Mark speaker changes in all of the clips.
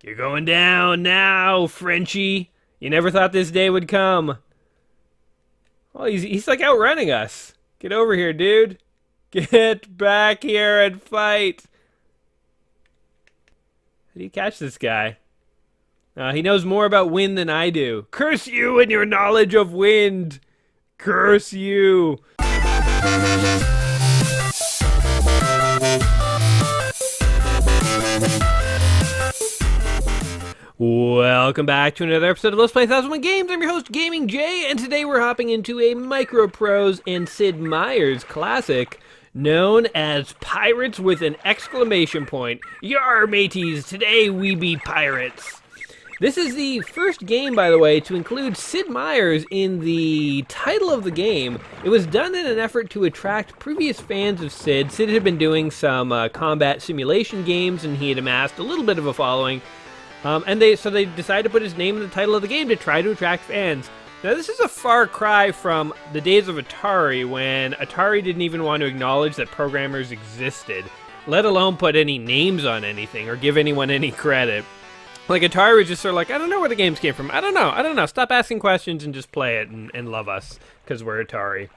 Speaker 1: You're going down now, Frenchie. You never thought this day would come. Oh, he's like outrunning us. Get over here, dude. Get back here and fight. How do you catch this guy? He knows more about wind than I do. Curse you and your knowledge of wind. Curse you. Welcome back to another episode of Let's Play 1001 Games. I'm your host, Gaming Jay, and today we're hopping into a Microprose and Sid Meier's classic known as Pirates with an exclamation point. Yarr, mateys, today we be pirates. This is the first game, by the way, to include Sid Meier's in the title of the game. It was done in an effort to attract previous fans of Sid. Sid had been doing some combat simulation games, and he had amassed a little bit of a following. So they decided to put his name in the title of the game to try to attract fans. Now, this is a far cry from the days of Atari, when Atari didn't even want to acknowledge that programmers existed, let alone put any names on anything or give anyone any credit. Like, Atari was just sort of like, I don't know where the games came from. I don't know. Stop asking questions and just play it and love us, because we're Atari.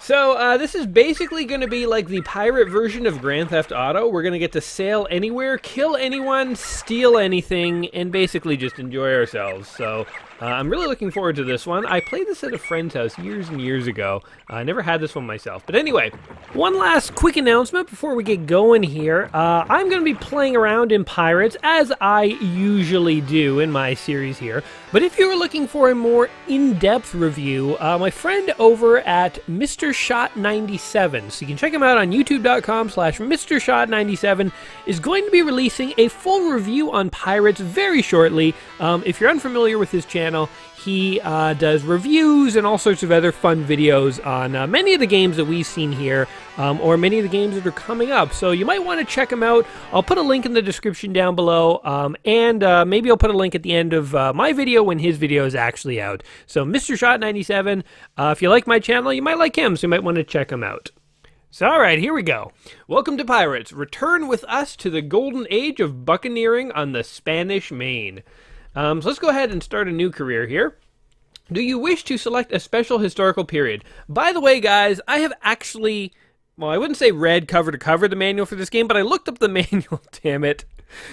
Speaker 1: So, this is basically going to be like the pirate version of Grand Theft Auto. We're going to get to sail anywhere, kill anyone, steal anything, and basically just enjoy ourselves. So, I'm really looking forward to this one. I played this at a friend's house years and years ago. I never had this one myself. But anyway, one last quick announcement before we get going here. I'm going to be playing around in Pirates, as I usually do in my series here. But if you're looking for a more in-depth review, my friend over at Mr. Shot 97, so you can check him out on youtube.com/MrShot97, is going to be releasing a full review on Pirates very shortly. If you're unfamiliar with his channel, he does reviews and all sorts of other fun videos on many of the games that we've seen here, or many of the games that are coming up. So you might want to check him out. I'll put a link in the description down below, and maybe I'll put a link at the end of my video when his video is actually out. So Mr. Shot 97, if you like my channel, you might like him, so you might want to check him out. So, alright, here we go. Welcome to Pirates. Return with us to the golden age of buccaneering on the Spanish Main. So let's go ahead and start a new career here. Do you wish to select a special historical period? By the way, guys, I have actually, well, I wouldn't say read cover to cover the manual for this game, but I looked up the manual, damn it.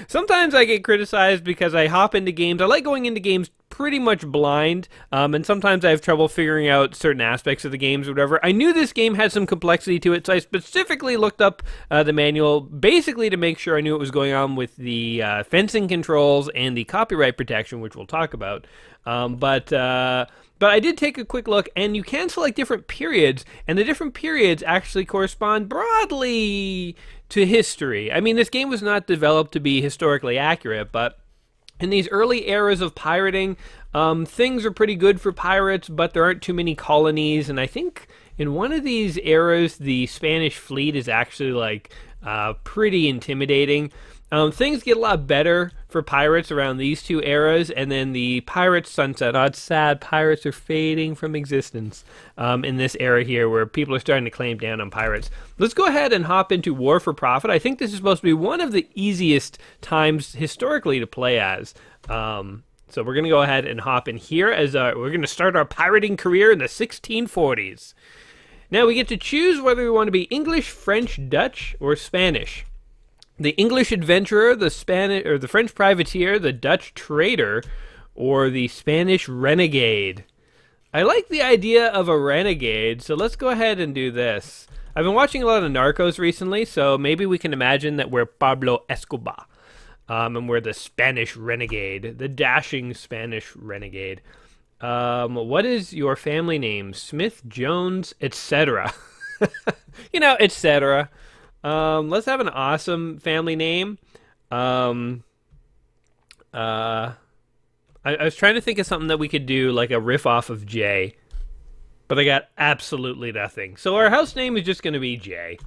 Speaker 1: Sometimes I get criticized because I hop into games. I like going into games pretty much blind, and sometimes I have trouble figuring out certain aspects of the games or whatever. I knew this game had some complexity to it, so I specifically looked up the manual, basically to make sure I knew what was going on with the fencing controls and the copyright protection, which we'll talk about. But I did take a quick look, and you can select different periods, and the different periods actually correspond broadly to history. I mean, this game was not developed to be historically accurate, but in these early eras of pirating, things are pretty good for pirates, but there aren't too many colonies, and I think in one of these eras, the Spanish fleet is actually, like, pretty intimidating. Things get a lot better for pirates around these two eras, and then the pirates sunset. Oh, it's sad. Pirates are fading from existence in this era here, where people are starting to clamp down on pirates. Let's go ahead and hop into War for Profit. I think this is supposed to be one of the easiest times historically to play as. So we're going to go ahead and hop in here as we're going to start our pirating career in the 1640s. Now we get to choose whether we want to be English, French, Dutch, or Spanish. The English adventurer, the Spanish or the French privateer, the Dutch trader, or the Spanish renegade. I like the idea of a renegade, so let's go ahead and do this. I've been watching a lot of Narcos recently, so maybe we can imagine that we're Pablo Escobar, and we're the Spanish renegade, the dashing Spanish renegade. What is your family name? Smith, Jones, etc. Etc. Let's have an awesome family name. I was trying to think of something that we could do, like a riff off of Jay, but I got absolutely nothing. So our house name is just going to be Jay.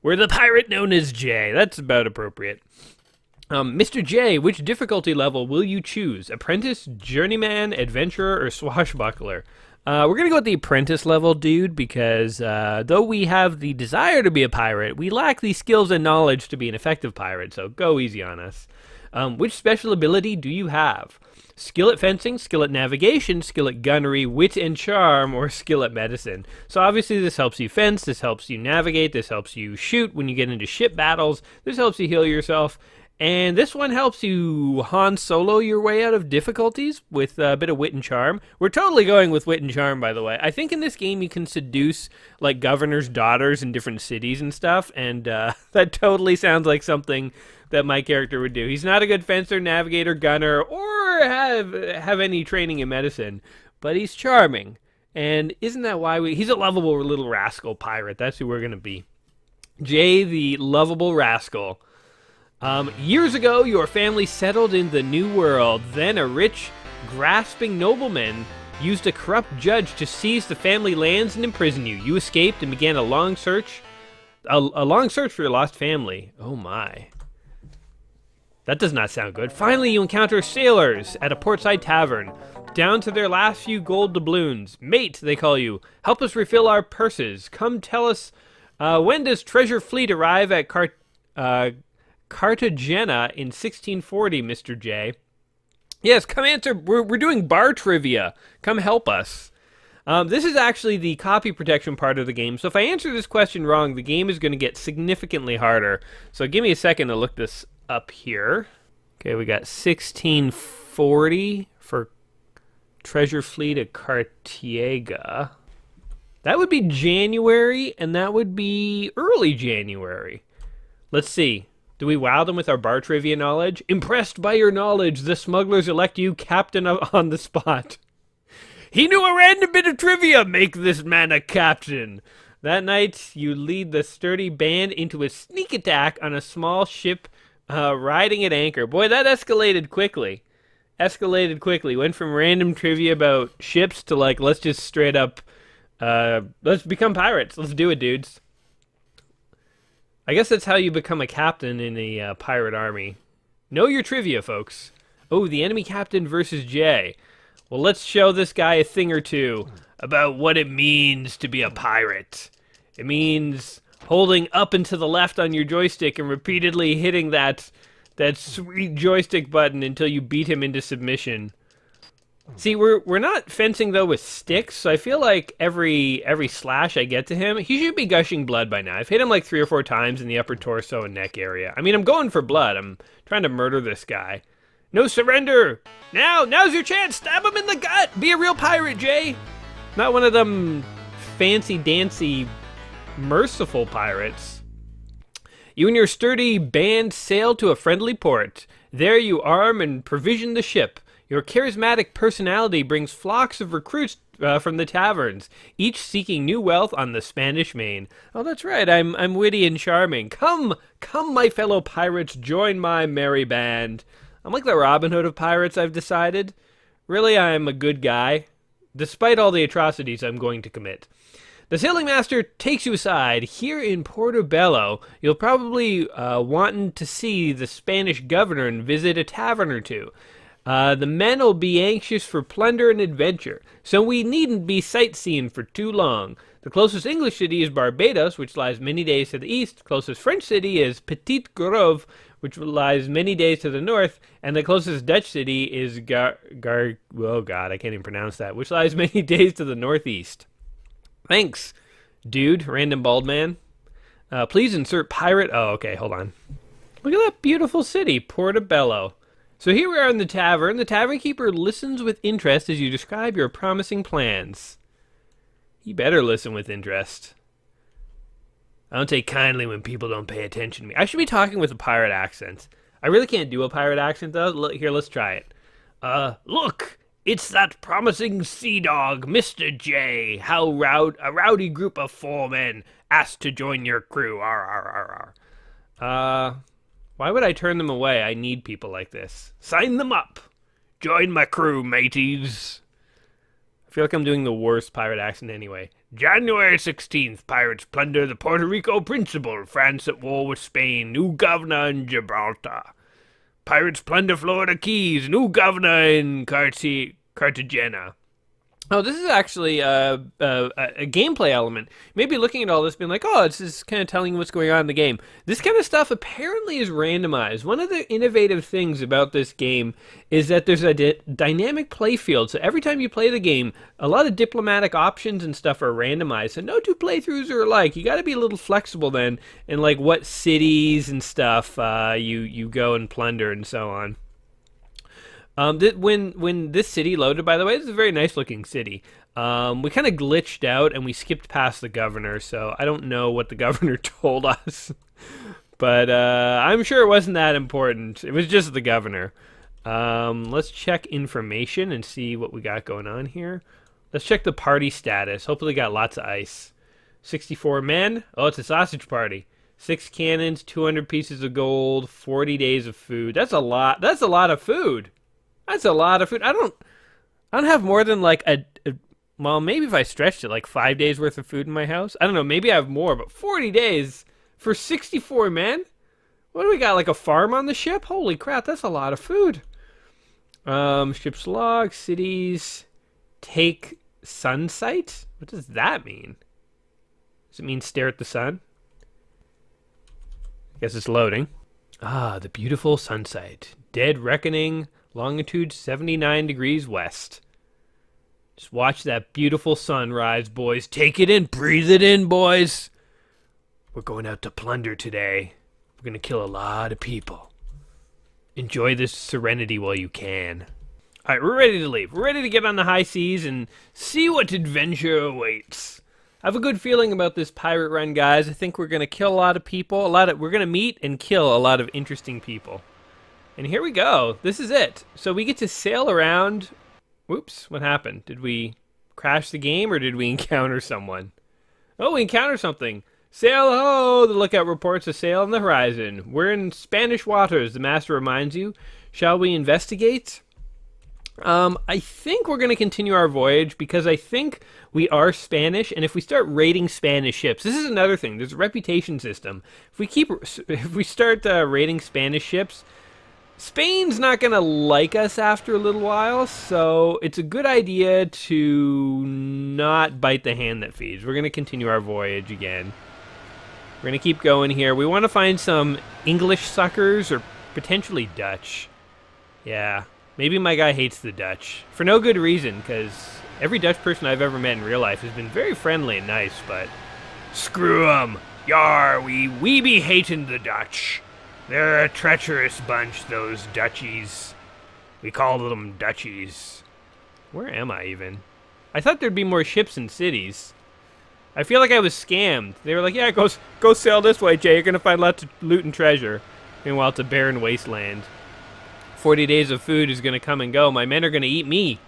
Speaker 1: We're the pirate known as Jay. That's about appropriate. Mr. J, which difficulty level will you choose? Apprentice, journeyman, adventurer, or swashbuckler? We're going to go with the apprentice level, dude, because though we have the desire to be a pirate, we lack the skills and knowledge to be an effective pirate, so go easy on us. Which special ability do you have? Skill at fencing, skill at navigation, skill at gunnery, wit and charm, or skill at medicine. So obviously this helps you fence, this helps you navigate, this helps you shoot when you get into ship battles, this helps you heal yourself, and this one helps you Han Solo your way out of difficulties with a bit of wit and charm. We're totally going with wit and charm, by the way. I think in this game you can seduce, like, governors' daughters in different cities and stuff, and that totally sounds like something that my character would do. He's not a good fencer, navigator, gunner, or have any training in medicine, but he's charming. And isn't that why he's a lovable little rascal pirate. That's who we're going to be. Jay, the lovable rascal. Years ago, your family settled in the New World. Then a rich, grasping nobleman used a corrupt judge to seize the family lands and imprison you. You escaped and began a long search for your lost family. Oh my. That does not sound good. Finally, you encounter sailors at a portside tavern, down to their last few gold doubloons. Mate, they call you. Help us refill our purses. Come tell us, when does treasure fleet arrive at Cartagena in 1640, Mr. J? Yes, come answer. We're doing bar trivia. Come help us. This is actually the copy protection part of the game, so if I answer this question wrong, the game is going to get significantly harder. So give me a second to look this up here. Okay, we got 1640 for treasure fleet at Cartagena. That would be January, and that would be early January. Let's see. Do we wow them with our bar trivia knowledge? Impressed by your knowledge, the smugglers elect you captain on the spot. He knew a random bit of trivia. Make this man a captain. That night, you lead the sturdy band into a sneak attack on a small ship riding at anchor. Boy, that escalated quickly. Went from random trivia about ships to, like, let's just straight up, let's become pirates. Let's do it, dudes. I guess that's how you become a captain in a pirate army. Know your trivia, folks. Oh, the enemy captain versus Jay. Well, let's show this guy a thing or two about what it means to be a pirate. It means holding up and to the left on your joystick and repeatedly hitting that sweet joystick button until you beat him into submission. See, we're not fencing, though, with sticks, so I feel like every slash I get to him, he should be gushing blood by now. I've hit him like 3 or 4 times in the upper torso and neck area. I mean, I'm going for blood. I'm trying to murder this guy. No surrender! Now's your chance! Stab him in the gut! Be a real pirate, Jay! Not one of them fancy-dancy, merciful pirates. You and your sturdy band sail to a friendly port. There you arm and provision the ship. Your charismatic personality brings flocks of recruits from the taverns, each seeking new wealth on the Spanish Main. Oh, that's right, I'm witty and charming. Come, my fellow pirates, join my merry band. I'm like the Robin Hood of pirates, I've decided. Really, I'm a good guy, despite all the atrocities I'm going to commit. The sailing master takes you aside. Here in Portobello, you'll probably want to see the Spanish governor and visit a tavern or two. The men will be anxious for plunder and adventure, so we needn't be sightseeing for too long. The closest English city is Barbados, which lies many days to the east. Closest French city is Petit Grove, which lies many days to the north. And the closest Dutch city is oh god, I can't even pronounce that, which lies many days to the northeast. Thanks, dude, random bald man. Please insert pirate. Oh, okay, hold on. Look at that beautiful city, Portobello. So here we are in the tavern. The tavern keeper listens with interest as you describe your promising plans. He better listen with interest. I don't take kindly when people don't pay attention to me. I should be talking with a pirate accent. I really can't do a pirate accent, though. Here, let's try it. Look, it's that promising sea dog, Mr. J. How a rowdy group of 4 men asked to join your crew. Arr, arr, arr, arr. Why would I turn them away? I need people like this. Sign them up. Join my crew, mateys. I feel like I'm doing the worst pirate accent anyway. January 16th, pirates plunder the Puerto Rico Principal. France at war with Spain. New governor in Gibraltar. Pirates plunder Florida Keys. New governor in Cartagena. Oh, this is actually a gameplay element. Maybe looking at all this, being like, "Oh, it's just kind of telling you what's going on in the game." This kind of stuff apparently is randomized. One of the innovative things about this game is that there's a dynamic playfield. So every time you play the game, a lot of diplomatic options and stuff are randomized. So no two playthroughs are alike. You got to be a little flexible then in like what cities and stuff you go and plunder and so on. When this city loaded, by the way, this is a very nice looking city. We kind of glitched out and we skipped past the governor, so I don't know what the governor told us. But I'm sure it wasn't that important. It was just the governor. Let's check information and see what we got going on here. Let's check the party status. Hopefully got lots of ice. 64 men. Oh, it's a sausage party. 6 cannons, 200 pieces of gold, 40 days of food. That's a lot. That's a lot of food. That's a lot of food. I don't have more than like well, maybe if I stretched it, like 5 days worth of food in my house. I don't know. Maybe I have more, but 40 days for 64 men? What do we got? Like a farm on the ship? Holy crap, that's a lot of food. Ship's log, cities, take sun sight? What does that mean? Does it mean stare at the sun? I guess it's loading. Ah, the beautiful sunset. Dead reckoning. Longitude 79 degrees west. Just watch that beautiful sunrise, boys. Take it in. Breathe it in, boys. We're going out to plunder today. We're going to kill a lot of people. Enjoy this serenity while you can. All right, we're ready to leave. We're ready to get on the high seas and see what adventure awaits. I have a good feeling about this pirate run, guys. I think we're going to kill a lot of people. We're going to meet and kill a lot of interesting people. And here we go. This is it. So we get to sail around. Whoops, what happened? Did we crash the game or did we encounter someone? Oh, we encountered something. Sail ho! The lookout reports a sail on the horizon. We're in Spanish waters, the master reminds you. Shall we investigate? I think we're going to continue our voyage because I think we are Spanish, and if we start raiding Spanish ships, this is another thing. There's a reputation system. If we start raiding Spanish ships, Spain's not going to like us after a little while, so it's a good idea to not bite the hand that feeds. We're going to continue our voyage again. We're going to keep going here. We want to find some English suckers or potentially Dutch. Yeah, maybe my guy hates the Dutch. For no good reason, because every Dutch person I've ever met in real life has been very friendly and nice, but screw 'em. Yarr, we be hating the Dutch. They're a treacherous bunch, those Dutchies. We call them Dutchies. Where am I even? I thought there'd be more ships and cities. I feel like I was scammed. They were like, yeah, go sail this way, Jay. You're going to find lots of loot and treasure. Meanwhile, it's a barren wasteland. 40 days of food is going to come and go. My men are going to eat me.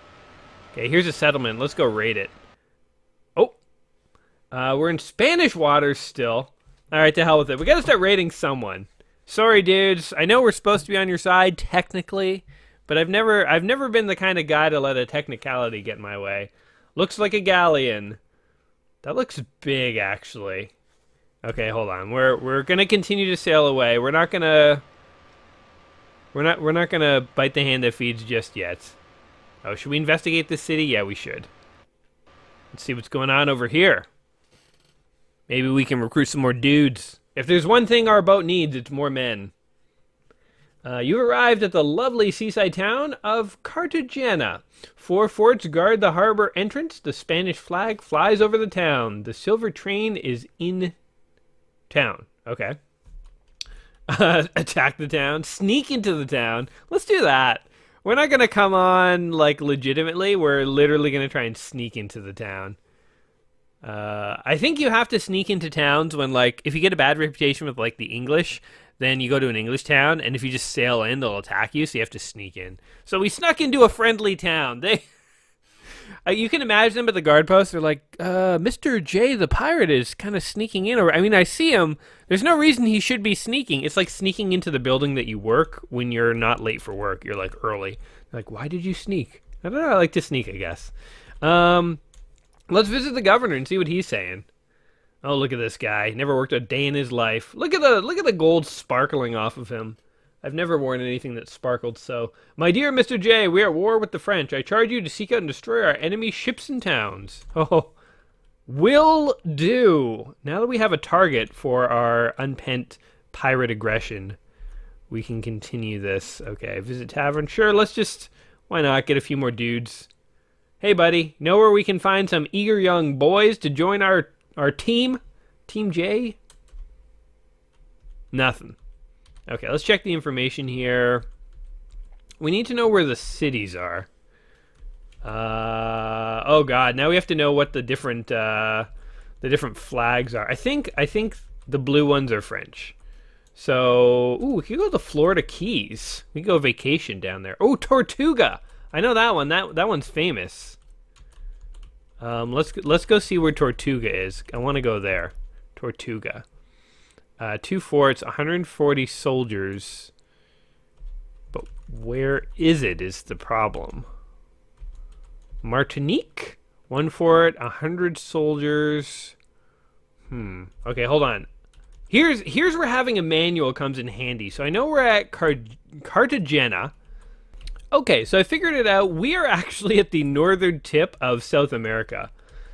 Speaker 1: Okay, here's a settlement. Let's go raid it. Oh. We're in Spanish waters still. All right, to hell with it. We got to start raiding someone. Sorry, dudes. I know we're supposed to be on your side, technically, but I've never been the kind of guy to let a technicality get in my way. Looks like a galleon. That looks big, actually. Okay, hold on. We're gonna continue to sail away. We're not gonna bite the hand that feeds just yet. Oh, should we investigate this city? Yeah, we should. Let's see what's going on over here. Maybe we can recruit some more dudes. If there's one thing our boat needs, it's more men. You arrived at the lovely seaside town of Cartagena. 4 forts guard the harbor entrance. The Spanish flag flies over the town. The silver train is in town. Okay. Attack the town. Sneak into the town. Let's do that. We're not going to come on, like, legitimately. We're literally going to try and sneak into the town. I think you have to sneak into towns when, like, if you get a bad reputation with, like, the English, then you go to an English town, and if you just sail in, they'll attack you, so you have to sneak in. So we snuck into a friendly town. You can imagine them at the guard post. They're like, Mr. J, the pirate, is kind of sneaking in. Or, I mean, I see him. There's no reason he should be sneaking. It's like sneaking into the building that you work when you're not late for work. You're, like, early. They're like, why did you sneak? I don't know. I like to sneak, I guess. Let's visit the governor and see what he's saying. Oh, look at this guy. Never worked a day in his life. Look at the gold sparkling off of him. I've never worn anything that sparkled so. My dear Mr. J, we are at war with the French. I charge you to seek out and destroy our enemy ships and towns. Oh, will do. Now that we have a target for our unpent pirate aggression, we can continue this. Okay, visit tavern. Sure, let's just, why not, get a few more dudes. Hey, buddy, know where we can find some eager young boys to join our team? Team J? Nothing. Okay, let's check the information here. We need to know where the cities are. Oh god, now we have to know what the different flags are. I think the blue ones are French. So, ooh, we could go to the Florida Keys. We could go vacation down there. Oh, Tortuga. I know that one. That one's famous. Let's go see where Tortuga is. I want to go there. Tortuga. 2 forts, 140 soldiers. But where is it is the problem. Martinique? 1 fort, 100 soldiers. Okay, hold on. Here's where having a manual comes in handy. So I know we're at Cartagena. Okay, so I figured it out. We are actually at the northern tip of South America.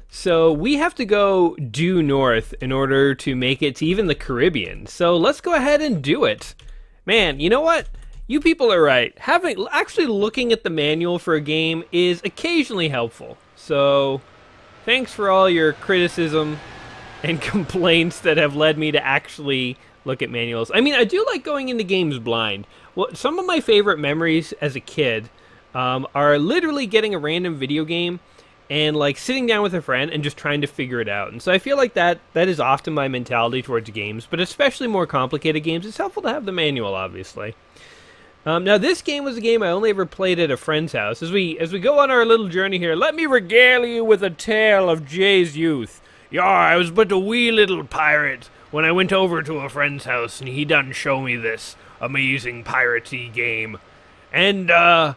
Speaker 1: So we have to go due north in order to make it to even the Caribbean. So let's go ahead and do it. Man, you know what? You people are right. Actually looking at the manual for a game is occasionally helpful. So thanks for all your criticism and complaints that have led me to actually look at manuals. I mean, I do like going into games blind. Well, some of my favorite memories as a kid are literally getting a random video game and like sitting down with a friend and just trying to figure it out. And so I feel like that is often my mentality towards games, but especially more complicated games. It's helpful to have the manual, obviously. Now, this game was a game I only ever played at a friend's house. As we go on our little journey here, let me regale you with a tale of Jay's youth. Yarrr, I was but a wee little pirate when I went over to a friend's house, and he done show me this amazing piratey game. And,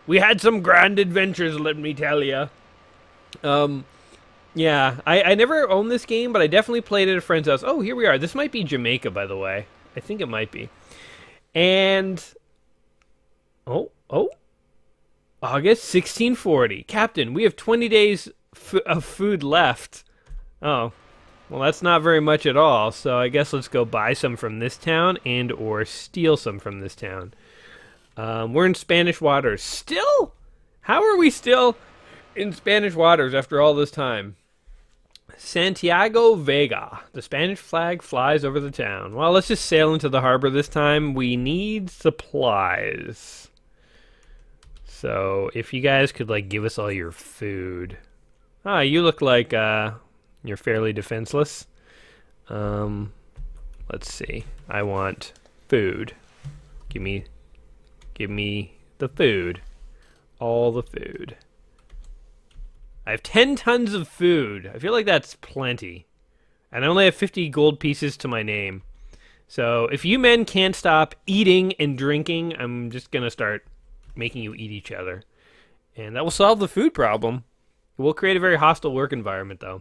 Speaker 1: we had some grand adventures, let me tell ya. Yeah, I never owned this game, but I definitely played it at a friend's house. Oh, here we are. This might be Jamaica, by the way. I think it might be. And... Oh. August 1640. Captain, we have 20 days of food left. Oh. Well, that's not very much at all, so I guess let's go buy some from this town and or steal some from this town. We're in Spanish waters. Still? How are we still in Spanish waters after all this time? Santiago Vega. The Spanish flag flies over the town. Well, let's just sail into the harbor this time. We need supplies. So, if you guys could, like, give us all your food. Ah, you look like, you're fairly defenseless. Let's see. I want food. Give me the food. All the food. I have 10 tons of food. I feel like that's plenty. And I only have 50 gold pieces to my name. So if you men can't stop eating and drinking, I'm just going to start making you eat each other. And that will solve the food problem. It will create a very hostile work environment, though.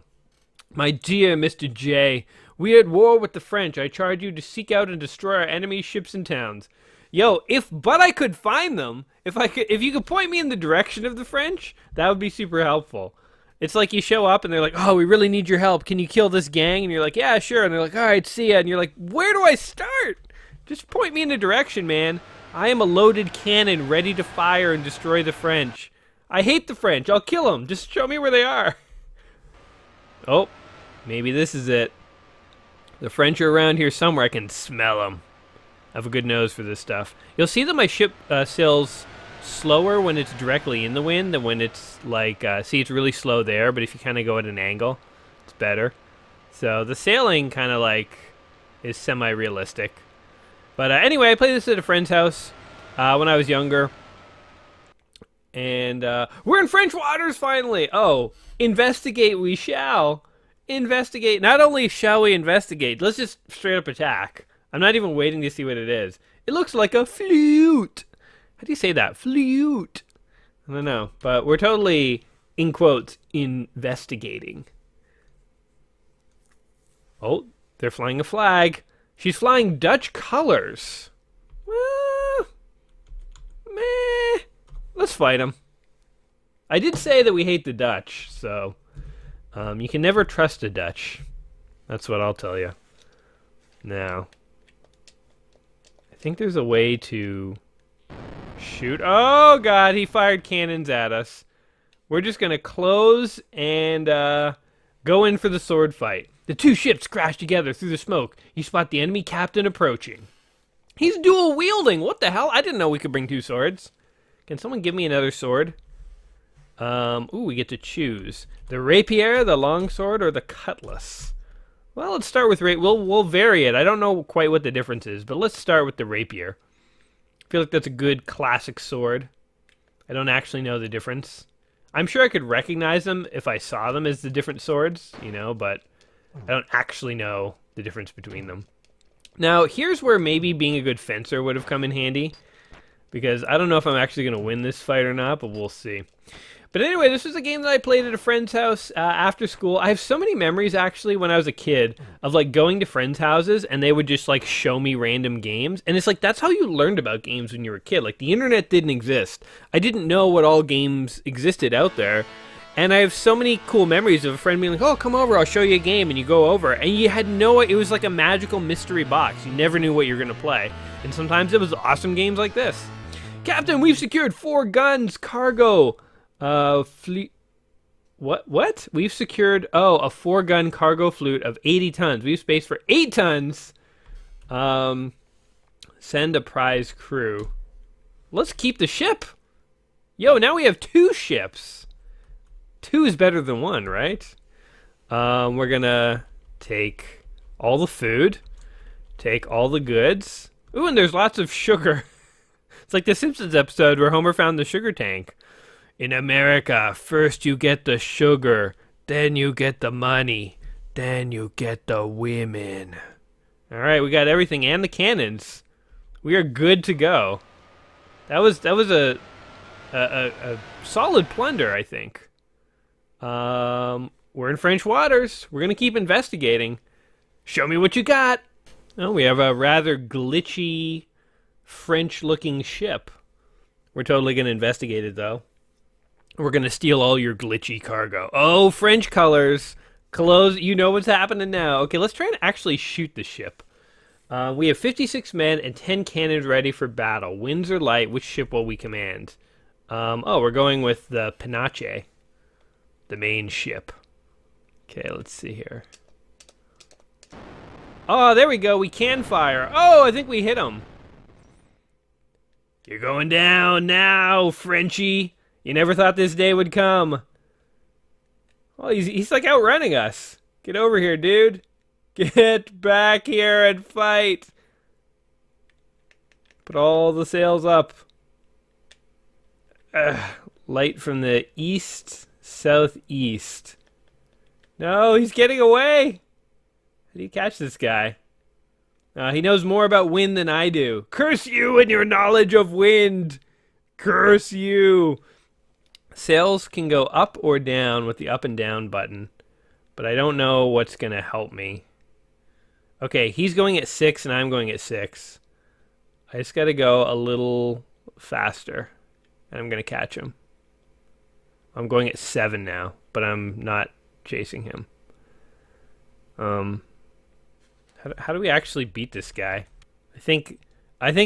Speaker 1: My dear Mr. J, we are at war with the French. I charge you to seek out and destroy our enemy's ships and towns. Yo, but I could find them. If you could point me in the direction of the French, that would be super helpful. It's like you show up and they're like, oh, we really need your help. Can you kill this gang? And you're like, yeah, sure. And they're like, all right, see ya. And you're like, where do I start? Just point me in the direction, man. I am a loaded cannon ready to fire and destroy the French. I hate the French. I'll kill them. Just show me where they are. Oh, maybe this is it. The French are around here somewhere. I can smell them. I have a good nose for this stuff. You'll see that my ship sails slower when it's directly in the wind than when it's like, see, it's really slow there, but if you kind of go at an angle, it's better. So the sailing kind of like is semi-realistic. But anyway, I played this at a friend's house when I was younger. And we're in French waters finally. Oh, investigate we shall. Investigate. Not only shall we investigate, let's just straight up attack. I'm not even waiting to see what it is. It looks like a flute. How do you say that? Flute. I don't know. But we're totally, in quotes, investigating. Oh, they're flying a flag. She's flying Dutch colors. Well, Let's fight him. I did say that we hate the Dutch, so you can never trust a Dutch. That's what I'll tell you. Now, I think there's a way to shoot. Oh, God, he fired cannons at us. We're just going to close and go in for the sword fight. The two ships crash together through the smoke. You spot the enemy captain approaching. He's dual wielding. What the hell? I didn't know we could bring two swords. Can someone give me another sword? Ooh, we get to choose. The rapier, the longsword, or the cutlass. Well, let's start with we'll vary it. I don't know quite what the difference is, but let's start with the rapier. I feel like that's a good classic sword. I don't actually know the difference. I'm sure I could recognize them if I saw them as the different swords, you know, but I don't actually know the difference between them. Now, here's where maybe being a good fencer would have come in handy, because I don't know if I'm actually going to win this fight or not, but we'll see. But anyway, this was a game that I played at a friend's house after school. I have so many memories, actually, when I was a kid, of, like, going to friends' houses, and they would just, like, show me random games. And it's like, that's how you learned about games when you were a kid. Like, the internet didn't exist. I didn't know what all games existed out there. And I have so many cool memories of a friend being like, oh, come over, I'll show you a game, and you go over. And you had it was like a magical mystery box. You never knew what you were going to play. And sometimes it was awesome games like this. Captain, we've secured 4 guns, cargo, fleet. What? We've secured, a 4-gun cargo fleet of 80 tons. We have space for 8 tons. Send a prize crew. Let's keep the ship. Yo, now we have 2 ships. 2 is better than 1, right? We're gonna take all the food, take all the goods. Ooh, and there's lots of sugar. It's like the Simpsons episode where Homer found the sugar tank. In America, first you get the sugar, then you get the money, then you get the women. All right, we got everything and the cannons. We are good to go. That was a solid plunder, I think. We're in French waters. We're gonna keep investigating. Show me what you got. Oh, we have a rather glitchy French-looking ship. We're totally gonna investigate it, though. We're gonna steal all your glitchy cargo. Oh, French colors. Close. You know what's happening now. Okay, let's try and actually shoot the ship. We have 56 men and 10 cannons ready for battle. Winds are light. Which ship will we command? We're going with the Panache. The main ship. Okay, let's see here. Oh, there we go. We can fire. Oh, I think we hit him. You're going down now, Frenchie. You never thought this day would come. Oh, he's like outrunning us. Get over here, dude. Get back here and fight. Put all the sails up. Light from the east, southeast. No, he's getting away. How do you catch this guy? He knows more about wind than I do. Curse you and your knowledge of wind. Curse you. Sails can go up or down with the up and down button, but I don't know what's going to help me. Okay, he's going at 6 and I'm going at 6. I just got to go a little faster and I'm going to catch him. I'm going at 7 now, but I'm not chasing him. How do we actually beat this guy? I think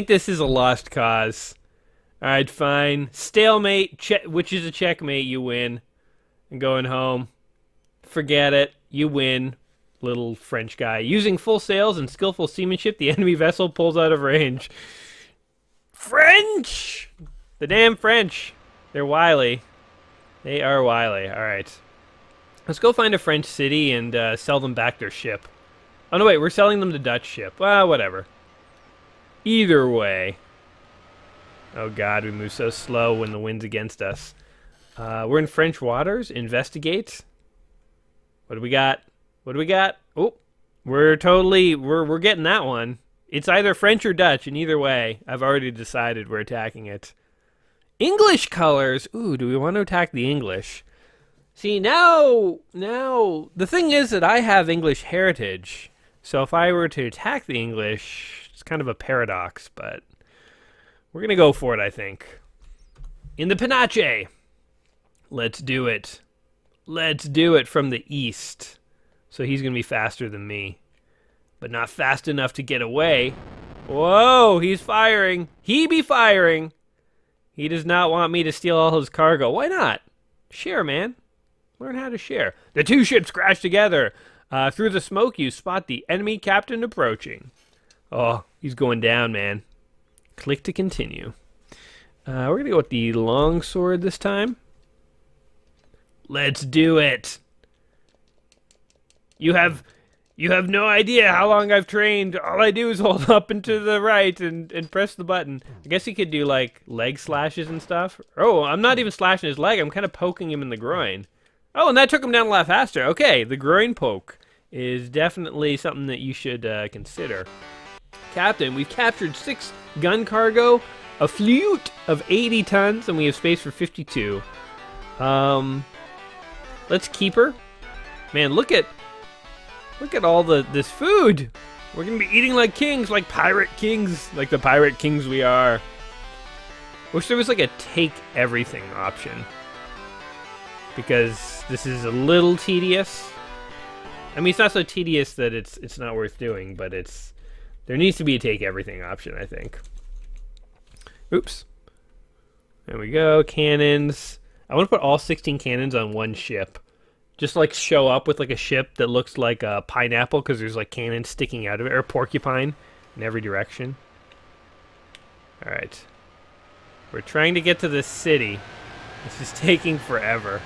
Speaker 1: this is a lost cause. All right, fine. Stalemate, which is a checkmate. You win. I'm going home. Forget it. You win, little French guy. Using full sails and skillful seamanship, the enemy vessel pulls out of range. French! The damn French. They're wily. They are wily. All right. Let's go find a French city and sell them back their ship. Oh, no, wait. We're selling them the Dutch ship. Well, whatever. Either way. Oh, God. We move so slow when the wind's against us. We're in French waters. Investigate. What do we got? What do we got? Oh, we're getting that one. It's either French or Dutch, and either way, I've already decided we're attacking it. English colors. Ooh, do we want to attack the English? See, now, the thing is that I have English heritage. So if I were to attack the English, it's kind of a paradox, but we're going to go for it, I think. in the Panache. Let's do it. Let's do it from the east. So he's going to be faster than me. But not fast enough to get away. Whoa, he's firing. He be firing. He does not want me to steal all his cargo. Why not? Share, man. Learn how to share. The two ships crash together. Through the smoke, you spot the enemy captain approaching. Oh, he's going down, man. Click to continue. We're going to go with the longsword this time. Let's do it. You have no idea how long I've trained. All I do is hold up and to the right and press the button. I guess he could do, like, leg slashes and stuff. Oh, I'm not even slashing his leg. I'm kind of poking him in the groin. Oh, and that took him down a lot faster. Okay, the groin poke is definitely something that you should consider. Captain, we've captured 6 gun cargo, a fleet of 80 tons, and we have space for 52. Let's keep her. Man, look at all this food. We're gonna be eating like kings, like pirate kings, like the pirate kings we are. Wish there was like a take everything option, because this is a little tedious. I mean, it's not so tedious that it's not worth doing, but there needs to be a take everything option, I think. Oops. There we go. Cannons. I want to put all 16 cannons on one ship. Just like show up with like a ship that looks like a pineapple because there's like cannons sticking out of it, or a porcupine in every direction. All right. We're trying to get to this city. This is taking forever.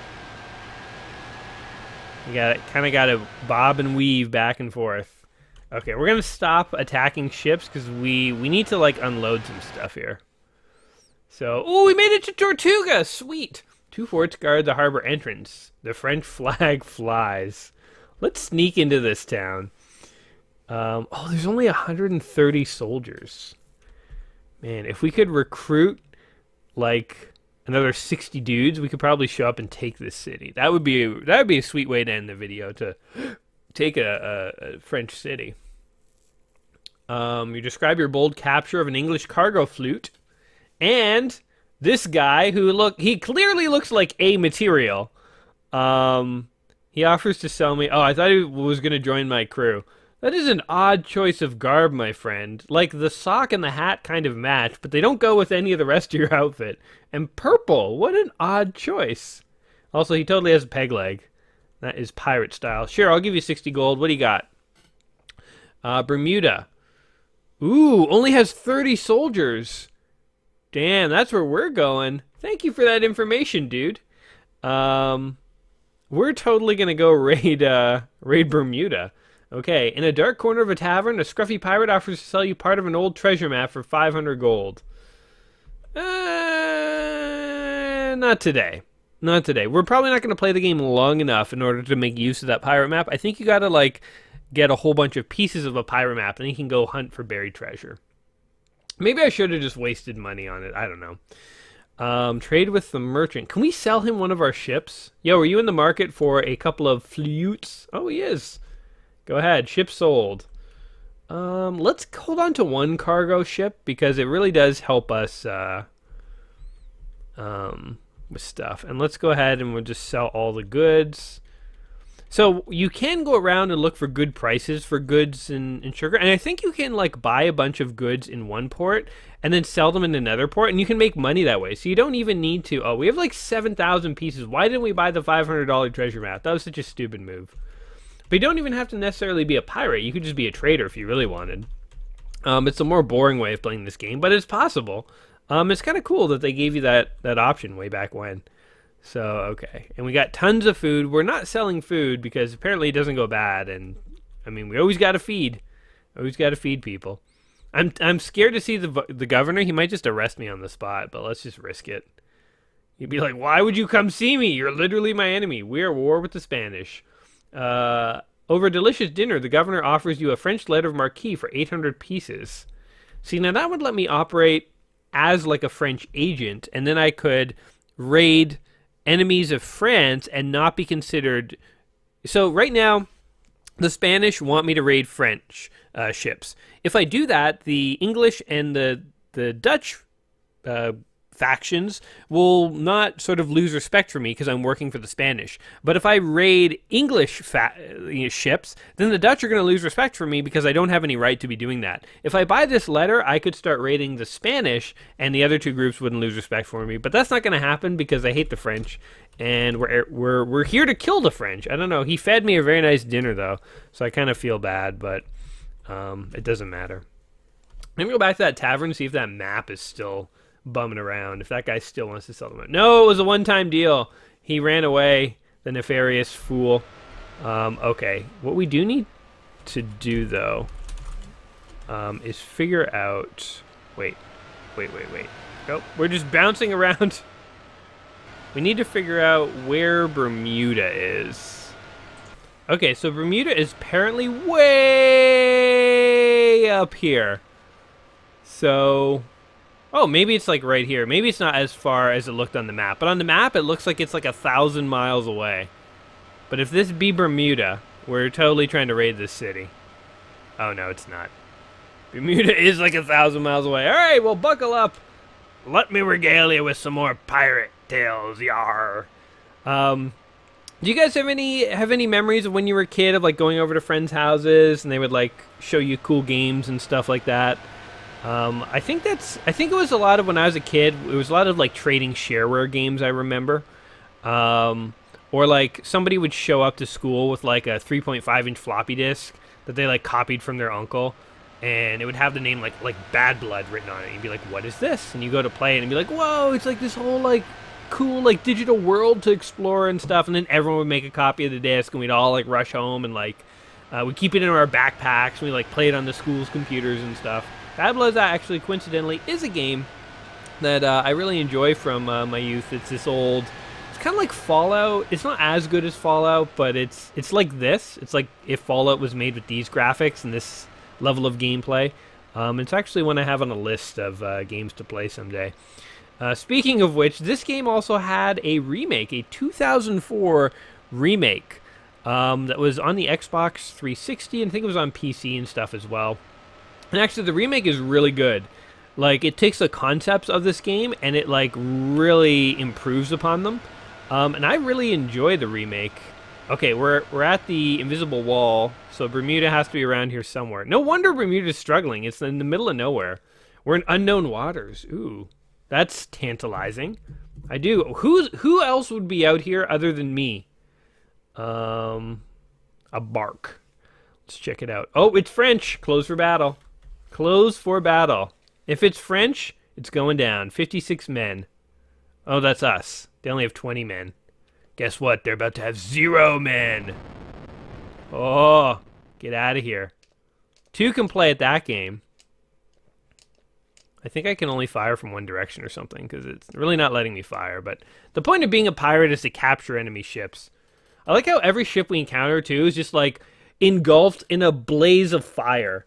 Speaker 1: You kind of got to bob and weave back and forth. Okay, we're gonna stop attacking ships because we need to like unload some stuff here. So, oh, we made it to Tortuga. Sweet. 2 forts guard the harbor entrance. The French flag flies. Let's sneak into this town. Oh, there's only 130 soldiers. Man, if we could recruit like another 60 dudes, we could probably show up and take this city. That would be a sweet way to end the video, to take a French city. You describe your bold capture of an English cargo fleet, and this guy he clearly looks like a material. He offers to sell me. Oh, I thought he was going to join my crew. That is an odd choice of garb, my friend. Like, the sock and the hat kind of match, but they don't go with any of the rest of your outfit. And purple, what an odd choice. Also, he totally has a peg leg. That is pirate style. Sure, I'll give you 60 gold. What do you got? Bermuda. Ooh, only has 30 soldiers. Damn, that's where we're going. Thank you for that information, dude. We're totally gonna go raid Bermuda. Okay, in a dark corner of a tavern, a scruffy pirate offers to sell you part of an old treasure map for 500 gold. Not today. Not today. We're probably not going to play the game long enough in order to make use of that pirate map. I think you got to, like, get a whole bunch of pieces of a pirate map, and you can go hunt for buried treasure. Maybe I should have just wasted money on it. I don't know. Trade with the merchant. Can we sell him one of our ships? Yo, are you in the market for a couple of flutes? Oh, he is. Go ahead. Ship sold. Let's hold on to one cargo ship because it really does help us with stuff. And let's go ahead and we'll just sell all the goods. So you can go around and look for good prices for goods and sugar. And I think you can like buy a bunch of goods in one port and then sell them in another port. And you can make money that way. So you don't even need to. Oh, we have like 7,000 pieces. Why didn't we buy the $500 treasure map? That was such a stupid move. But you don't even have to necessarily be a pirate. You could just be a trader if you really wanted. It's a more boring way of playing this game, but it's possible. It's kind of cool that they gave you that option way back when. So, okay. And we got tons of food. We're not selling food because apparently it doesn't go bad. And, I mean, we always got to feed. Always got to feed people. I'm scared to see the governor. He might just arrest me on the spot, but let's just risk it. He'd be like, why would you come see me? You're literally my enemy. We are at war with the Spanish. Over a delicious dinner, the governor offers you a French letter of marque for 800 pieces. See, now that would let me operate as like a French agent, and then I could raid enemies of France and not be considered. So right now, the Spanish want me to raid French ships. If I do that, the English and the Dutch factions will not sort of lose respect for me because I'm working for the Spanish. But if I raid English ships, then the Dutch are going to lose respect for me because I don't have any right to be doing that. If I buy this letter, I could start raiding the Spanish, and the other two groups wouldn't lose respect for me. But that's not going to happen because I hate the French, and we're here to kill the French. I don't know. He fed me a very nice dinner though, so I kind of feel bad, but it doesn't matter. Let me go back to that tavern and see if that map is still bumming around, if that guy still wants to sell them. No, it was a one-time deal. He ran away, the nefarious fool. Okay, what we do need to do though is figure out. Wait. Oh, we're just bouncing around. We need to figure out where Bermuda is. Okay, so Bermuda is apparently way up here. So, oh, maybe it's like right here. Maybe it's not as far as it looked on the map. But on the map, it looks like it's like 1,000 miles away. But if this be Bermuda, we're totally trying to raid this city. Oh, no, it's not. Bermuda is like 1,000 miles away. All right, well, buckle up. Let me regale you with some more pirate tales, yarr. Do you guys have any memories of when you were a kid of like going over to friends' houses and they would like show you cool games and stuff like that? I think it was a lot of when I was a kid. It was a lot of like trading shareware games. I remember, or like somebody would show up to school with like a 3.5-inch floppy disk that they like copied from their uncle, and it would have the name like Bad Blood written on it. And you'd be like, "What is this?" And you go to play it and be like, "Whoa! It's like this whole like cool like digital world to explore and stuff." And then everyone would make a copy of the disc, and we'd all like rush home and like we'd keep it in our backpacks. And we like play it on the school's computers and stuff. Bad Blood actually, coincidentally, is a game that I really enjoy from my youth. It's this old, it's kind of like Fallout. It's not as good as Fallout, but it's like this. It's like if Fallout was made with these graphics and this level of gameplay. It's actually one I have on a list of games to play someday. Speaking of which, this game also had a remake, a 2004 remake that was on the Xbox 360, and I think it was on PC and stuff as well. And actually, the remake is really good. Like, it takes the concepts of this game and it, like, really improves upon them. And I really enjoy the remake. Okay, we're at the invisible wall, so Bermuda has to be around here somewhere. No wonder Bermuda's struggling. It's in the middle of nowhere. We're in unknown waters. Ooh, that's tantalizing. I do. Who else would be out here other than me? A bark. Let's check it out. Oh, it's French. Close for battle. Close for battle. If it's French, it's going down. 56 men. Oh, that's us. They only have 20 men. Guess what? They're about to have 0 men. Oh, get out of here. 2 can play at that game. I think I can only fire from one direction or something, because it's really not letting me fire. But the point of being a pirate is to capture enemy ships. I like how every ship we encounter, too, is just, like, engulfed in a blaze of fire.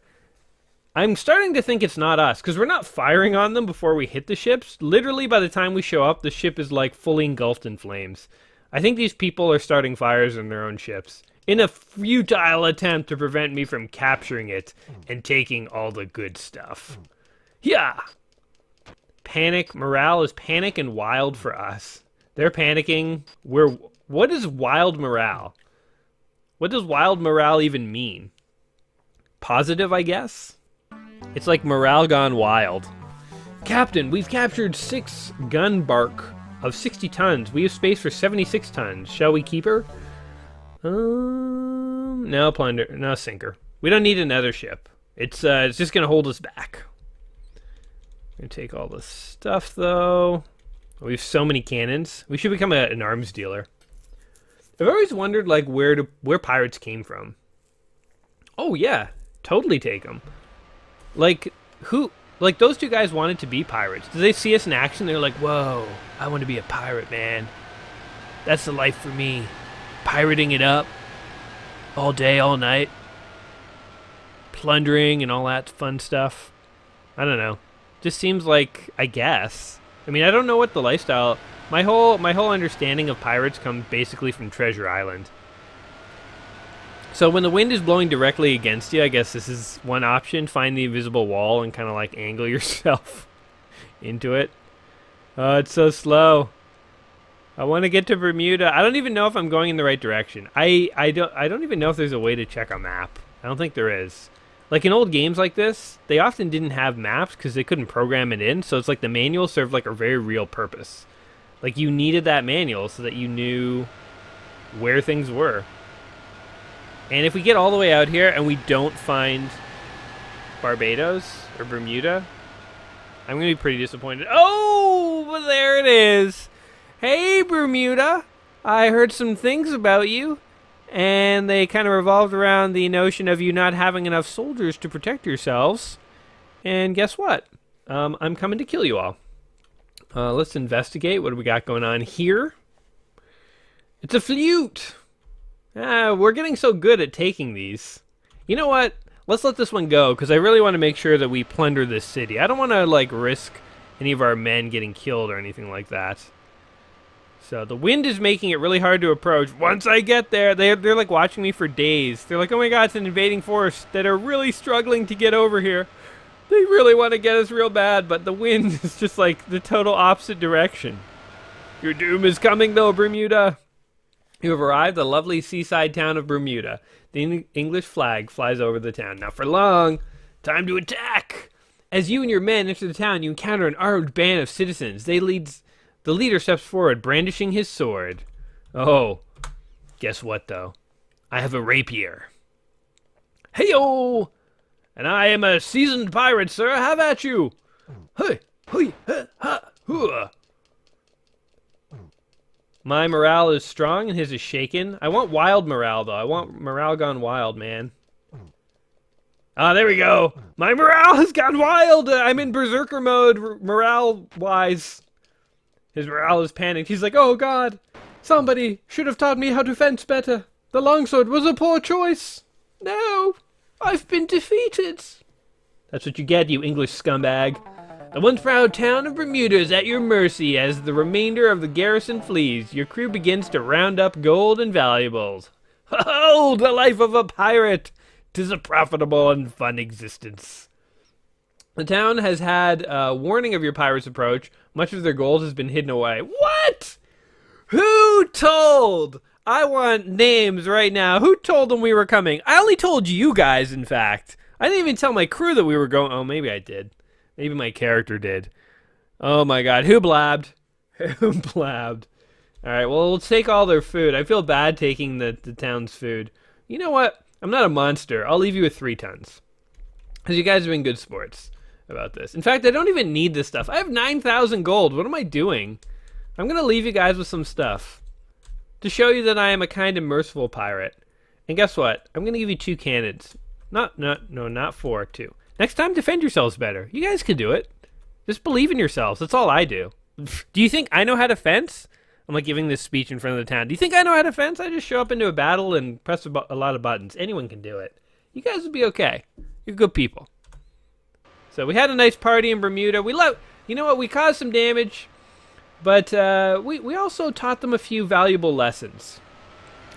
Speaker 1: I'm starting to think it's not us, because we're not firing on them before we hit the ships. Literally, by the time we show up, the ship is, like, fully engulfed in flames. I think these people are starting fires in their own ships in a futile attempt to prevent me from capturing it and taking all the good stuff. Yeah! Panic. Morale is panic and wild for us. They're panicking. What is wild morale? What does wild morale even mean? Positive, I guess? It's like morale gone wild. Captain, we've captured 6 gun bark of 60 tons. We have space for 76 tons. Shall we keep her? No, plunder. No, sinker. We don't need another ship. It's just going to hold us back. I'm going to take all this stuff, though. We have so many cannons. We should become an arms dealer. I've always wondered, like, where pirates came from. Oh, yeah. Totally take them. Like, those 2 guys wanted to be pirates. Did they see us in action? They're like, whoa, I want to be a pirate, man. That's the life for me. Pirating it up. All day, all night. Plundering and all that fun stuff. I don't know. Just seems like, I guess. I mean, I don't know what the lifestyle... My whole understanding of pirates comes basically from Treasure Island. So when the wind is blowing directly against you, I guess this is one option. Find the invisible wall and kind of like angle yourself into it. Oh, it's so slow. I want to get to Bermuda. I don't even know if I'm going in the right direction. I don't even know if there's a way to check a map. I don't think there is. Like in old games like this, they often didn't have maps because they couldn't program it in. So it's like the manual served like a very real purpose. Like you needed that manual so that you knew where things were. And if we get all the way out here and we don't find Barbados or Bermuda, I'm going to be pretty disappointed. Oh, but there it is. Hey, Bermuda. I heard some things about you. And they kind of revolved around the notion of you not having enough soldiers to protect yourselves. And guess what? I'm coming to kill you all. Let's investigate. What do we got going on here? It's a flute. We're getting so good at taking these. You know what? Let's let this one go, because I really want to make sure that we plunder this city. I don't want to, like, risk any of our men getting killed or anything like that. So the wind is making it really hard to approach. Once I get there, they're like watching me for days. They're like, oh my god, it's an invading force that are really struggling to get over here. They really want to get us real bad, but the wind is just like the total opposite direction. Your doom is coming though, Bermuda. You have arrived at the lovely seaside town of Bermuda. The English flag flies over the town. Not for long. Time to attack. As you and your men enter the town, you encounter an armed band of citizens. The leader steps forward, brandishing his sword. Oh, guess what, though? I have a rapier. Hey-o! And I am a seasoned pirate, sir. Have at you! Hey, hey, ha, ha, hoo. My morale is strong and his is shaken. I want wild morale, though. I want morale gone wild, man. Ah, there we go. My morale has gone wild. I'm in berserker mode, morale-wise. His morale is panicked. He's like, oh god, somebody should have taught me how to fence better. The longsword was a poor choice. No, I've been defeated. That's what you get, you English scumbag. The once proud town of Bermuda is at your mercy as the remainder of the garrison flees. Your crew begins to round up gold and valuables. Oh, the life of a pirate! 'Tis a profitable and fun existence. The town has had warning of your pirates' approach. Much of their gold has been hidden away. What? Who told? I want names right now. Who told them we were coming? I only told you guys, in fact. I didn't even tell my crew that we were going. Oh, maybe I did. Maybe my character did. Oh my god, who blabbed? Who blabbed? Alright, well, we'll take all their food. I feel bad taking the town's food. You know what? I'm not a monster. I'll leave you with 3 tons. Because you guys have been good sports about this. In fact, I don't even need this stuff. I have 9,000 gold. What am I doing? I'm going to leave you guys with some stuff. To show you that I am a kind and merciful pirate. And guess what? I'm going to give you 2 cannons. Not 4, 2. Next time, defend yourselves better. You guys can do it. Just believe in yourselves. That's all I do. Do you think I know how to fence? I'm like giving this speech in front of the town. Do you think I know how to fence? I just show up into a battle and press a lot of buttons. Anyone can do it. You guys will be okay. You're good people. So we had a nice party in Bermuda. You know what? We caused some damage, but we also taught them a few valuable lessons.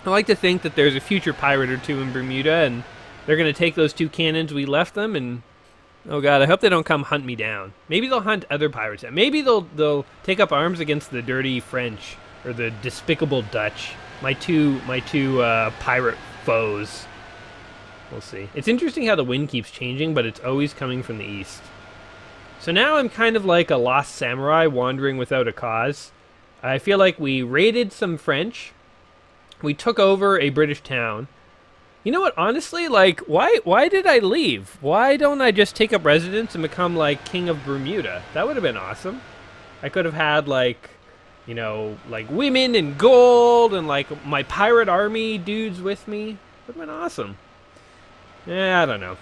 Speaker 1: I like to think that there's a future pirate or two in Bermuda, and they're going to take those 2 cannons we left them, and oh god, I hope they don't come hunt me down. Maybe they'll hunt other pirates. Maybe they'll take up arms against the dirty French or the despicable Dutch. My two pirate foes. We'll see. It's interesting how the wind keeps changing, but it's always coming from the east. So now I'm kind of like a lost samurai wandering without a cause. I feel like we raided some French. We took over a British town. You know what, honestly, like, why did I leave? Why don't I just take up residence and become, like, King of Bermuda? That would have been awesome. I could have had, like, you know, like, women and gold and, like, my pirate army dudes with me. Would have been awesome. I don't know.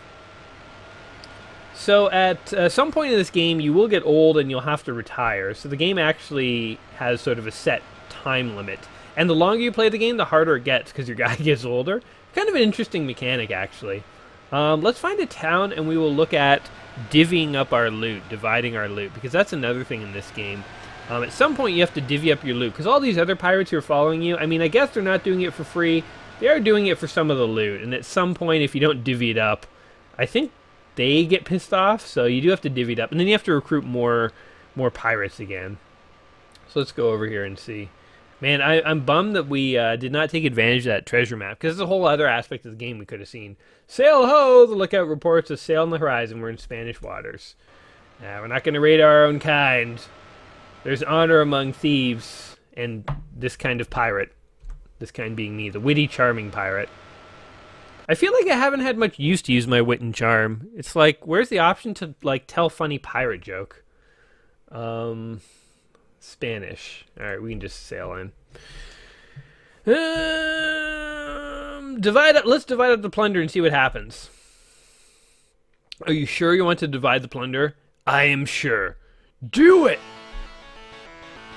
Speaker 1: So at some point in this game, you will get old and you'll have to retire. So the game actually has sort of a set time limit. And the longer you play the game, the harder it gets because your guy gets older. Kind of an interesting mechanic, actually. Let's find a town and we will look at divvying up our loot, dividing our loot, because that's another thing in this game. At some point, you have to divvy up your loot, because all these other pirates who are following you, I mean, I guess they're not doing it for free. They are doing it for some of the loot, and at some point, if you don't divvy it up, I think they get pissed off, so you do have to divvy it up. And then you have to recruit more pirates again. So let's go over here and see. Man, I'm bummed that we did not take advantage of that treasure map, because there's a whole other aspect of the game we could have seen. Sail ho! The lookout reports a sail on the horizon. We're in Spanish waters. We're not going to raid our own kind. There's honor among thieves and this kind of pirate. This kind being me, the witty, charming pirate. I feel like I haven't had much use to use my wit and charm. It's like, where's the option to like tell funny pirate joke? Spanish. All right, we can just sail in. Let's divide up the plunder and see what happens. Are you sure you want to divide the plunder? I am sure. Do it!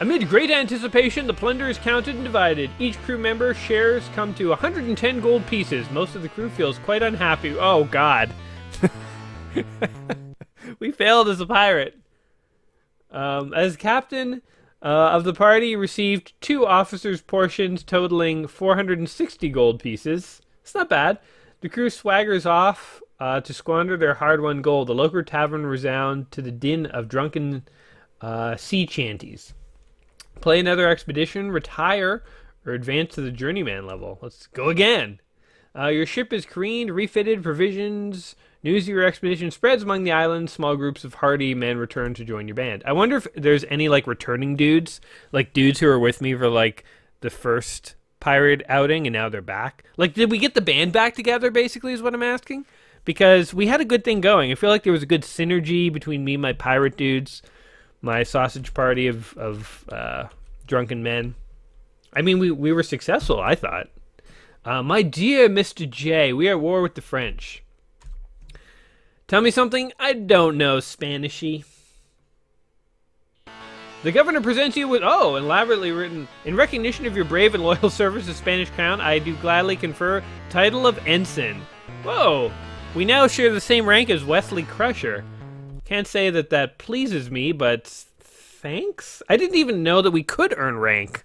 Speaker 1: Amid great anticipation, the plunder is counted and divided. Each crew member shares come to 110 gold pieces. Most of the crew feels quite unhappy. Oh, God. We failed as a pirate. As captain of the party, received 2 officers' portions totaling 460 gold pieces. It's not bad. The crew swaggers off to squander their hard-won gold. The local tavern resound to the din of drunken sea chanties. Play another expedition, retire, or advance to the journeyman level. Let's go again. Your ship is careened, refitted, provisions. News of your expedition spreads among the islands. Small groups of hardy men return to join your band. I wonder if there's any like returning dudes, like dudes who were with me for like the first pirate outing and now they're back. Like, did we get the band back together, basically, is what I'm asking? Because we had a good thing going. I feel like there was a good synergy between me and my pirate dudes. My sausage party of drunken men. I mean, we were successful, I thought. My dear Mr. J, we are at war with the French. Tell me something I don't know, Spanishy. The governor presents you with, elaborately written, in recognition of your brave and loyal service to Spanish crown, I do gladly confer title of ensign. Whoa, we now share the same rank as Wesley Crusher. Can't say that pleases me, but thanks? I didn't even know that we could earn rank.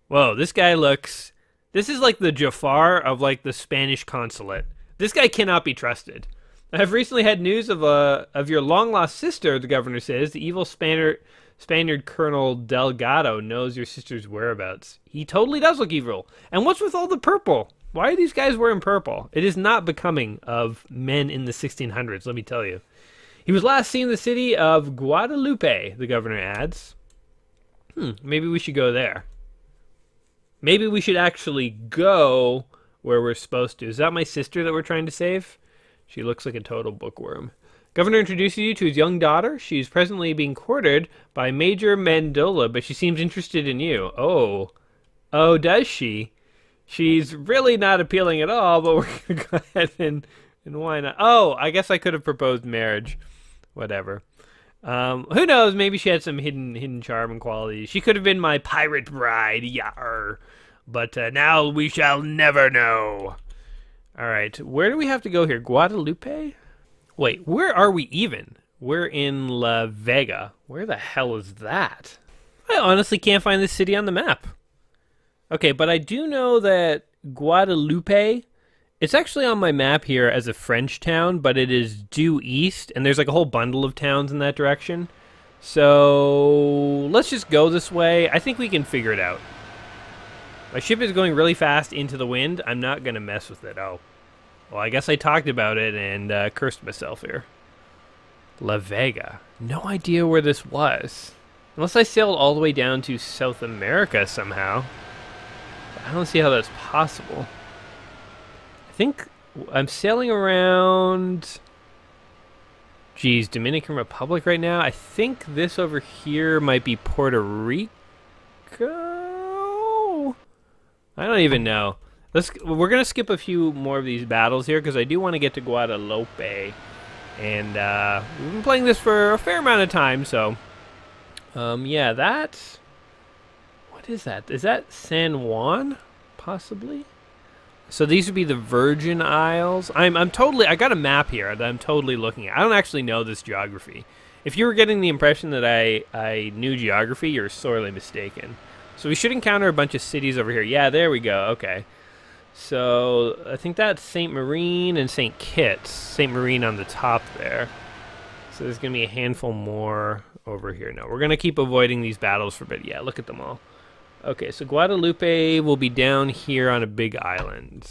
Speaker 1: Whoa, this guy looks... This is like the Jafar of like the Spanish consulate. This guy cannot be trusted. I have recently had news of your long-lost sister, the governor says. The evil Spaniard Colonel Delgado knows your sister's whereabouts. He totally does look evil. And what's with all the purple? Why are these guys wearing purple? It is not becoming of men in the 1600s, let me tell you. He was last seen in the city of Guadalupe, the governor adds. Maybe we should go there. Maybe we should actually go where we're supposed to. Is that my sister that we're trying to save? She looks like a total bookworm. Governor introduces you to his young daughter. She's presently being courted by Major Mendola, but she seems interested in you. Oh, does she? She's really not appealing at all, but we're going to go ahead and why not? Oh, I guess I could have proposed marriage. Whatever. Who knows? Maybe she had some hidden charm and qualities. She could have been my pirate bride. Yarrr. But now we shall never know. All right. Where do we have to go here? Guadalupe? Wait, where are we even? We're in La Vega. Where the hell is that? I honestly can't find this city on the map. Okay, but I do know that Guadalupe... It's actually on my map here as a French town, but it is due east, and there's like a whole bundle of towns in that direction. So let's just go this way. I think we can figure it out. My ship is going really fast into the wind. I'm not going to mess with it. Oh. Well, I guess I talked about it and cursed myself here. La Vega. No idea where this was. Unless I sailed all the way down to South America somehow. I don't see how that's possible. I think I'm sailing around... Geez, Dominican Republic right now. I think this over here might be Puerto Rico? I don't even know. We're going to skip a few more of these battles here because I do want to get to Guadalupe. And we've been playing this for a fair amount of time, so... yeah, that's... What is that? Is that San Juan? Possibly? So these would be the Virgin Isles. I'm totally... I got a map here that I'm totally looking at. I don't actually know this geography. If you were getting the impression that I knew geography, you're sorely mistaken. So we should encounter a bunch of cities over here. Yeah, there we go. Okay. So I think that's St. Marine and St. Kitts. St. Marine on the top there. So there's going to be a handful more over here? No, we're going to keep avoiding these battles for a bit. Yeah, look at them all. Okay, so Guadalupe will be down here on a big island.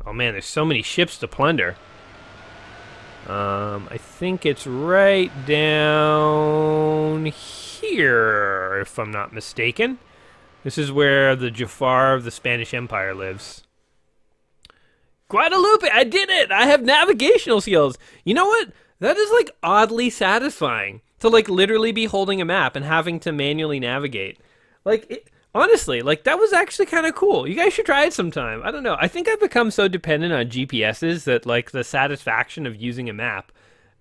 Speaker 1: Oh man, there's so many ships to plunder. I think it's right down here, if I'm not mistaken. This is where the Jafar of the Spanish Empire lives. Guadalupe, I did it! I have navigational skills. You know what? That is like oddly satisfying to like literally be holding a map and having to manually navigate. Like, honestly, like that was actually kind of cool. You guys should try it sometime. I don't know. I think I've become so dependent on GPSs that like the satisfaction of using a map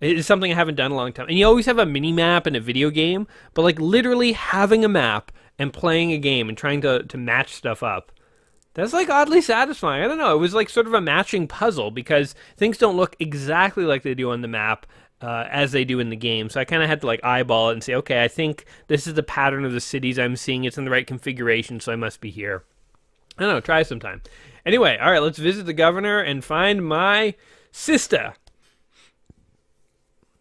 Speaker 1: is something I haven't done in a long time. And you always have a mini map in a video game, but like literally having a map and playing a game and trying to match stuff up. That's like oddly satisfying. I don't know. It was like sort of a matching puzzle because things don't look exactly like they do on the map as they do in the game. So I kind of had to like eyeball it and say, okay, I think this is the pattern of the cities I'm seeing. It's in the right configuration, so I must be here. I don't know. Try sometime. Anyway, all right, let's visit the governor and find my sister.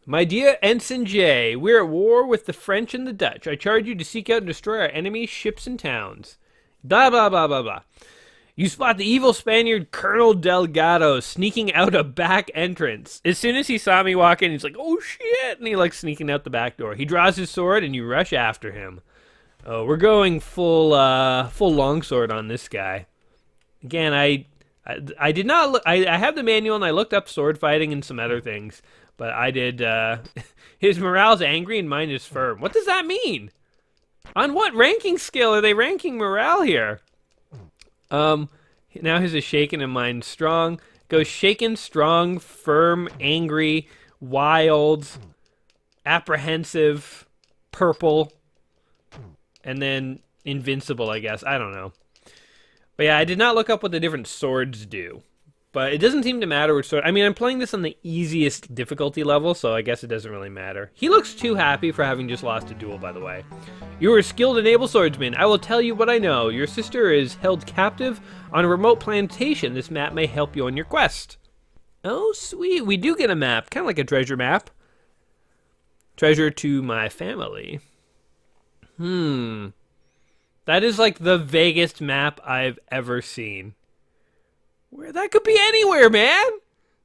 Speaker 1: My dear Ensign J, we're at war with the French and the Dutch. I charge you to seek out and destroy our enemies' ships and towns. Blah, blah, blah, blah, blah. You spot the evil Spaniard Colonel Delgado sneaking out a back entrance. As soon as he saw me walk in, he's like, oh shit, and he like sneaking out the back door. He draws his sword and you rush after him. Oh, we're going full longsword on this guy. Again, I did not look, I have the manual and I looked up sword fighting and some other things, but I did, his morale's angry and mine is firm. What does that mean? On what ranking scale are they ranking morale here? Now his is shaken and mine strong. Goes shaken, strong, firm, angry, wild, apprehensive, purple, and then invincible, I guess. I don't know. But yeah, I did not look up what the different swords do. But it doesn't seem to matter which sword. I mean, I'm playing this on the easiest difficulty level, so I guess it doesn't really matter. He looks too happy for having just lost a duel, by the way. You are a skilled and able swordsman. I will tell you what I know. Your sister is held captive on a remote plantation. This map may help you on your quest. Oh, sweet. We do get a map. Kind of like a treasure map. Treasure to my family. That is like the vaguest map I've ever seen. Where that could be anywhere, man.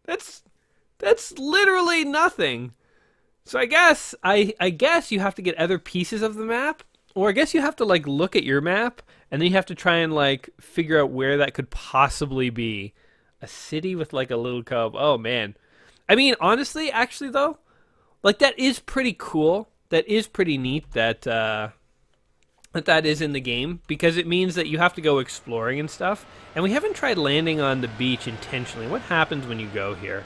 Speaker 1: That's literally nothing. So I guess you have to get other pieces of the map, or I guess you have to like look at your map and then you have to try and like figure out where that could possibly be. A city with like a little cove. Oh man. I mean, honestly, actually though, like that is pretty cool. That is pretty neat that that is in the game, because it means that you have to go exploring and stuff. And we haven't tried landing on the beach intentionally. What happens when you go here?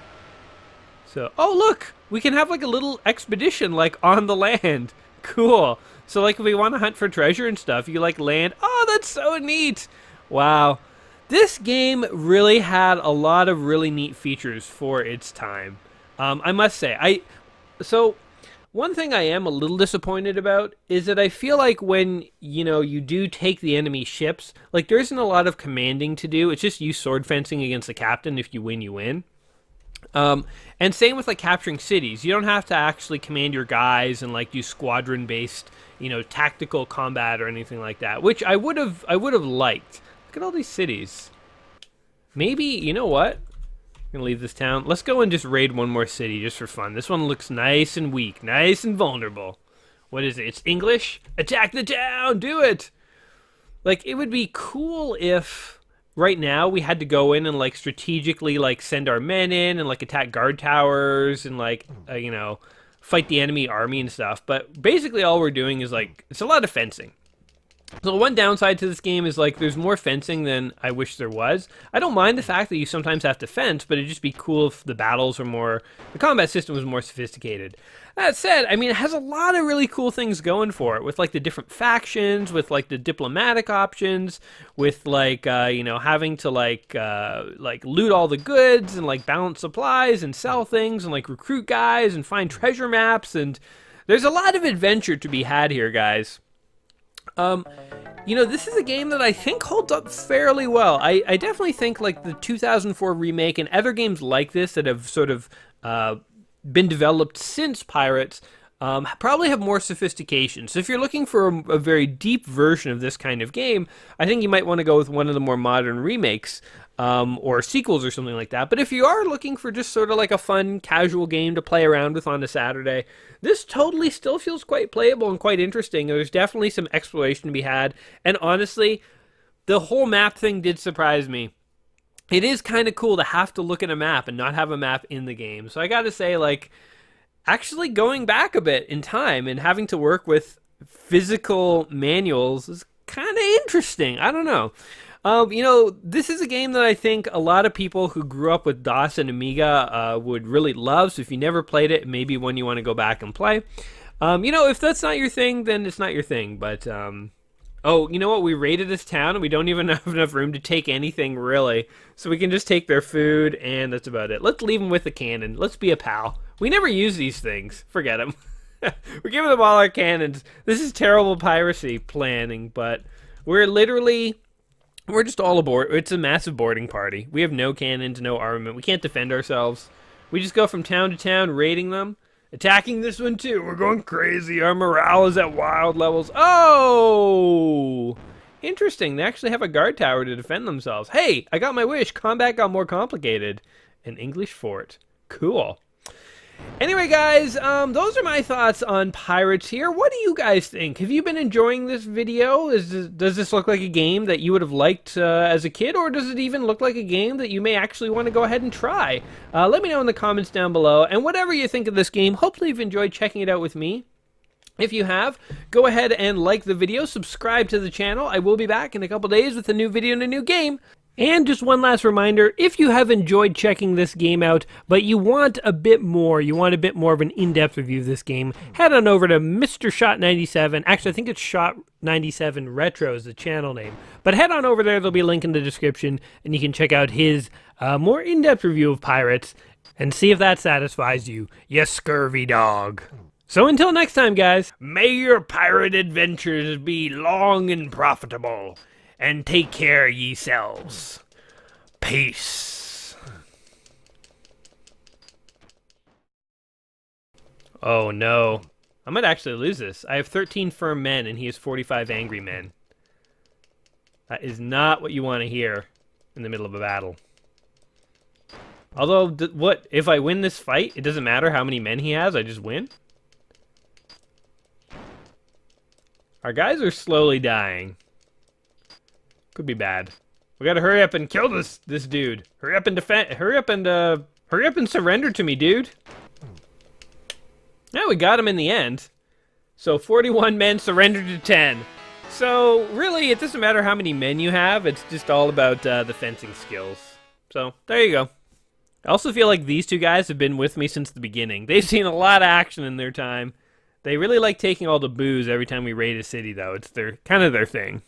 Speaker 1: So, oh look, we can have like a little expedition like on the land. Cool. So like if we want to hunt for treasure and stuff, you like land. Oh, that's so neat. Wow. This game really had a lot of really neat features for its time. I must say, one thing I am a little disappointed about is that I feel like when, you do take the enemy ships, like there isn't a lot of commanding to do. It's just you sword fencing against the captain. If you win, you win. And same with like capturing cities. You don't have to actually command your guys and like do squadron based, tactical combat or anything like that, which I would have liked. Look at all these cities. Maybe, you know what? I'm gonna leave this town. Let's go and just raid one more city just for fun. This one looks nice and weak, nice and vulnerable. What is it? It's English? Attack the town! Do it! Like, it would be cool if right now we had to go in and like strategically like send our men in and like attack guard towers and like, fight the enemy army and stuff. But basically all we're doing is like, it's a lot of fencing. So one downside to this game is like there's more fencing than I wish there was. I don't mind the fact that you sometimes have to fence, but it'd just be cool if the battles were the combat system was more sophisticated. That said, I mean, it has a lot of really cool things going for it with like the different factions, with like the diplomatic options, with like, having to like loot all the goods and like balance supplies and sell things and like recruit guys and find treasure maps. And there's a lot of adventure to be had here, guys. This is a game that I think holds up fairly well. I definitely think like the 2004 remake and other games like this that have sort of been developed since Pirates probably have more sophistication. So if you're looking for a very deep version of this kind of game, I think you might want to go with one of the more modern remakes or sequels or something like that. But if you are looking for just sort of like a fun, casual game to play around with on a Saturday, this totally still feels quite playable and quite interesting. There's definitely some exploration to be had. And honestly, the whole map thing did surprise me. It is kind of cool to have to look at a map and not have a map in the game. So I got to say, like, actually going back a bit in time and having to work with physical manuals is kind of interesting. I don't know. This is a game that I think a lot of people who grew up with DOS and Amiga would really love. So if you never played it, maybe one you want to go back and play. If that's not your thing, then it's not your thing. But, oh, you know what? We raided this town and we don't even have enough room to take anything, really. So we can just take their food and that's about it. Let's leave them with a cannon. Let's be a pal. We never use these things. Forget them. We're giving them all our cannons. This is terrible piracy planning, but we're just all aboard. It's a massive boarding party. We have no cannons, no armament. We can't defend ourselves. We just go from town to town, raiding them, attacking this one too. We're going crazy. Our morale is at wild levels. Oh! Interesting. They actually have a guard tower to defend themselves. Hey, I got my wish. Combat got more complicated. An English fort. Cool. Anyway, guys, those are my thoughts on Pirates here. What do you guys think? Have you been enjoying this video? Does this look like a game that you would have liked as a kid, or does it even look like a game that you may actually want to go ahead and try? Let me know in the comments down below, and whatever you think of this game, hopefully you've enjoyed checking it out with me. If you have, go ahead and like the video, subscribe to the channel. I will be back in a couple days with a new video and a new game. And just one last reminder, if you have enjoyed checking this game out, but you want a bit more of an in-depth review of this game, head on over to Mr. Shot 97. Actually, I think it's Shot 97 Retro is the channel name. But head on over there, there'll be a link in the description, and you can check out his more in-depth review of Pirates, and see if that satisfies you, you scurvy dog. So until next time, guys, may your pirate adventures be long and profitable. And take care ye selves. Peace. Oh no. I might actually lose this. I have 13 firm men and he has 45 angry men. That is not what you want to hear in the middle of a battle. Although, what? If I win this fight, it doesn't matter how many men he has, I just win? Our guys are slowly dying. Could be bad. We gotta hurry up and kill this dude. Hurry up and defend. Hurry up and surrender to me, dude. Yeah, we got him in the end. So 41 men surrendered to 10. So really, it doesn't matter how many men you have. It's just all about the fencing skills. So there you go. I also feel like these two guys have been with me since the beginning. They've seen a lot of action in their time. They really like taking all the booze every time we raid a city, though. It's kind of their thing.